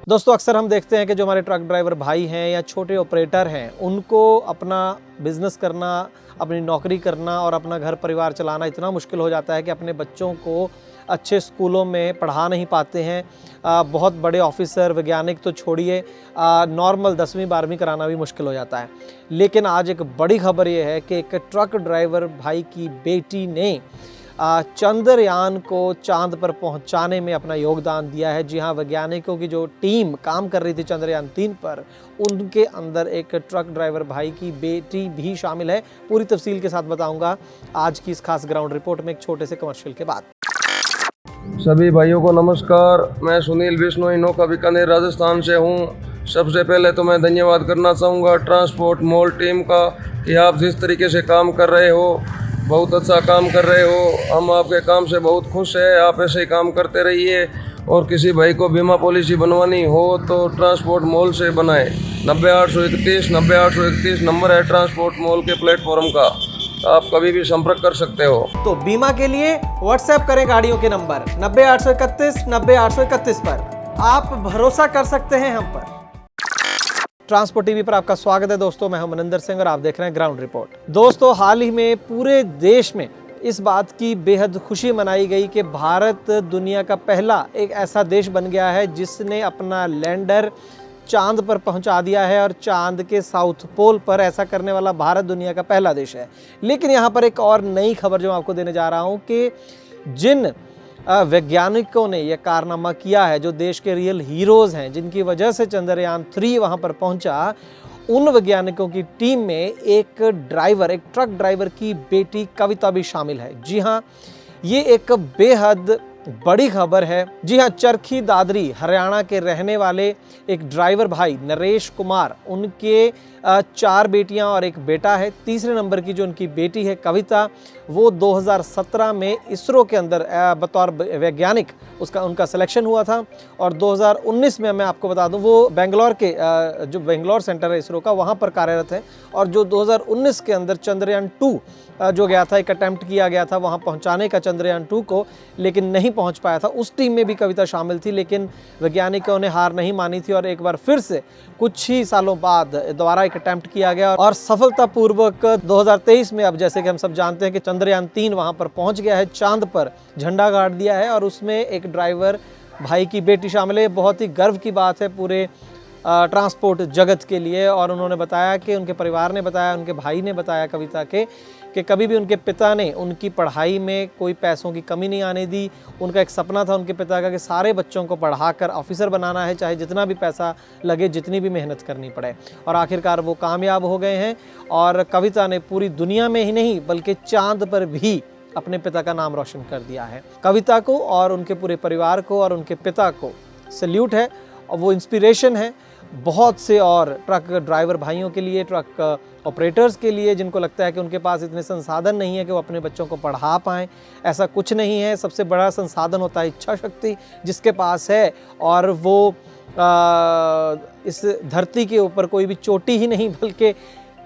दोस्तों अक्सर हम देखते हैं कि जो हमारे ट्रक ड्राइवर भाई हैं या छोटे ऑपरेटर हैं, उनको अपना बिजनेस करना, अपनी नौकरी करना और अपना घर परिवार चलाना इतना मुश्किल हो जाता है कि अपने बच्चों को अच्छे स्कूलों में पढ़ा नहीं पाते हैं। बहुत बड़े ऑफिसर वैज्ञानिक तो छोड़िए, नॉर्मल 10वीं 12वीं कराना भी मुश्किल हो जाता है। लेकिन आज एक बड़ी खबर ये है कि एक ट्रक ड्राइवर भाई की बेटी ने चंद्रयान को चांद पर पहुंचाने में अपना योगदान दिया है। जी हाँ, वैज्ञानिकों की जो टीम काम कर रही थी चंद्रयान 3 पर, उनके अंदर एक ट्रक ड्राइवर भाई की बेटी भी शामिल है। पूरी तफसील के साथ बताऊंगा आज की इस खास ग्राउंड रिपोर्ट में एक छोटे से कमर्शियल के बाद। सभी भाइयों को नमस्कार। मैं सुनील बिश्नोई नौका बीकानेर राजस्थान से हूँ। सबसे पहले तो मैं धन्यवाद करना चाहूँगा ट्रांसपोर्ट मॉल टीम का कि आप जिस तरीके से काम कर रहे हो, बहुत अच्छा काम कर रहे हो। हम आपके काम से बहुत खुश हैं। आप ऐसे ही काम करते रहिए। और किसी भाई को बीमा पॉलिसी बनवानी हो तो ट्रांसपोर्ट मॉल से बनाएं। 90 831 नंबर है ट्रांसपोर्ट मॉल के प्लेटफॉर्म का। आप कभी भी संपर्क कर सकते हो। तो बीमा के लिए व्हाट्सएप करें गाड़ियों के नंबर 90 831 90 831 पर। आप भरोसा कर सकते हैं हम पर। ट्रांसपोर्ट टीवी पर आपका स्वागत है दोस्तों। मैं हूं मनिंदर सिंह और आप देख रहे हैं ग्राउंड रिपोर्ट। दोस्तों हाल ही में पूरे देश में इस बात की बेहद खुशी मनाई गई कि भारत दुनिया का पहला एक ऐसा देश बन गया है जिसने अपना लैंडर चांद पर पहुंचा दिया है। और चांद के साउथ पोल पर ऐसा करने वाला भारत दुनिया का पहला देश है। लेकिन यहाँ पर एक और नई खबर जो मैं आपको देने जा रहा हूँ कि जिन वैज्ञानिकों ने यह कारनामा किया है, जो देश के रियल हीरोज़ हैं, जिनकी वजह से चंद्रयान 3 वहाँ पर पहुँचा, उन वैज्ञानिकों की टीम में एक ट्रक ड्राइवर की बेटी कविता भी शामिल है। जी हाँ, ये एक बेहद बड़ी खबर है। जी हाँ, चरखी दादरी हरियाणा के रहने वाले एक ड्राइवर भाई नरेश कुमार, उनके 4 बेटियां और एक बेटा है। तीसरे नंबर की जो उनकी बेटी है कविता, वो 2017 में इसरो के अंदर बतौर वैज्ञानिक उनका सिलेक्शन हुआ था। और 2019 में मैं आपको बता दूं, वो बेंगलोर के जो बेंगलोर सेंटर है इसरो का, वहाँ पर कार्यरत है। और जो 2019 के अंदर चंद्रयान 2 जो गया था, एक अटैम्प्ट किया गया था वहाँ पहुँचाने का चंद्रयान 2 को, लेकिन नहीं पहुँच पाया था। उस टीम में भी कविता शामिल थी। लेकिन वैज्ञानिकों ने हार नहीं मानी थी और एक बार फिर से कुछ ही सालों बाद दोबारा एक अटैम्प्ट किया गया और सफलतापूर्वक 2023 में, अब जैसे कि हम सब जानते हैं कि चंद्रयान 3 वहाँ पर पहुँच गया है, चांद पर झंडा गाड़ दिया है और उसमें एक ड्राइवर भाई की बेटी शामिल है। बहुत ही गर्व की बात है पूरे ट्रांसपोर्ट जगत के लिए। और उन्होंने बताया कि उनके परिवार ने बताया, उनके भाई ने बताया कविता के, कि कभी भी उनके पिता ने उनकी पढ़ाई में कोई पैसों की कमी नहीं आने दी। उनका एक सपना था उनके पिता का कि सारे बच्चों को पढ़ाकर ऑफिसर बनाना है, चाहे जितना भी पैसा लगे, जितनी भी मेहनत करनी पड़े। और आखिरकार वो कामयाब हो गए हैं। और कविता ने पूरी दुनिया में ही नहीं बल्कि चांद पर भी अपने पिता का नाम रोशन कर दिया है। कविता को और उनके पूरे परिवार को और उनके पिता को सैल्यूट है और वो इंस्पिरेशन है बहुत से और ट्रक ड्राइवर भाइयों के लिए, ट्रक ऑपरेटर्स के लिए, जिनको लगता है कि उनके पास इतने संसाधन नहीं है कि वो अपने बच्चों को पढ़ा पाएँ। ऐसा कुछ नहीं है। सबसे बड़ा संसाधन होता है इच्छा शक्ति, जिसके पास है। और वो इस धरती के ऊपर कोई भी चोटी ही नहीं बल्कि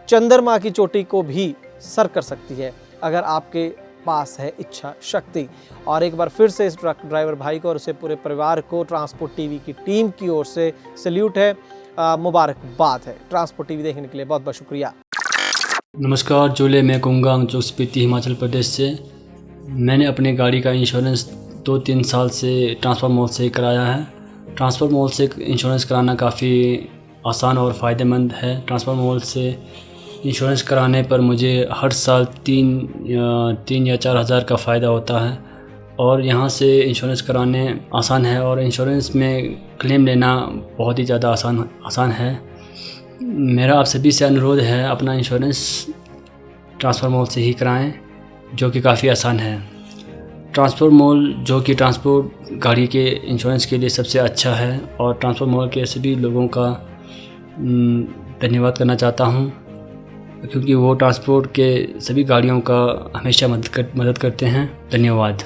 चंद्रमा की चोटी को भी सर कर सकती है अगर आपके पास है इच्छा शक्ति। और एक बार फिर से इस ट्रक ड्राइवर भाई को और उससे पूरे परिवार को ट्रांसपोर्ट टीवी की टीम की ओर से सैल्यूट है, मुबारकबाद है। ट्रांसपोर्ट टीवी देखने के लिए बहुत बहुत शुक्रिया। नमस्कार, जोले मैं कुंगांग जो स्पीति हिमाचल प्रदेश से। मैंने अपनी गाड़ी का इंश्योरेंस 2-3 साल से ट्रांसपोर्ट मॉल से कराया है। ट्रांसपोर्ट मॉल से इंश्योरेंस कराना काफ़ी आसान और फ़ायदेमंद है। ट्रांसपोर्ट मॉल से इंश्योरेंस कराने पर मुझे हर साल 3 या 4 हज़ार का फ़ायदा होता है। और यहाँ से इंश्योरेंस कराने आसान है और इंश्योरेंस में क्लेम लेना बहुत ही ज़्यादा आसान है। मेरा आप सभी से अनुरोध है, अपना इंश्योरेंस ट्रांसपोर्ट मॉल से ही कराएं, जो कि काफ़ी आसान है। ट्रांसपोर्ट मॉल जो कि ट्रांसपोर्ट गाड़ी के इंश्योरेंस के लिए सबसे अच्छा है। और ट्रांसपोर्ट मॉल के सभी लोगों का धन्यवाद करना चाहता हूँ, क्योंकि वो ट्रांसपोर्ट के सभी गाड़ियों का हमेशा मदद करते हैं। धन्यवाद।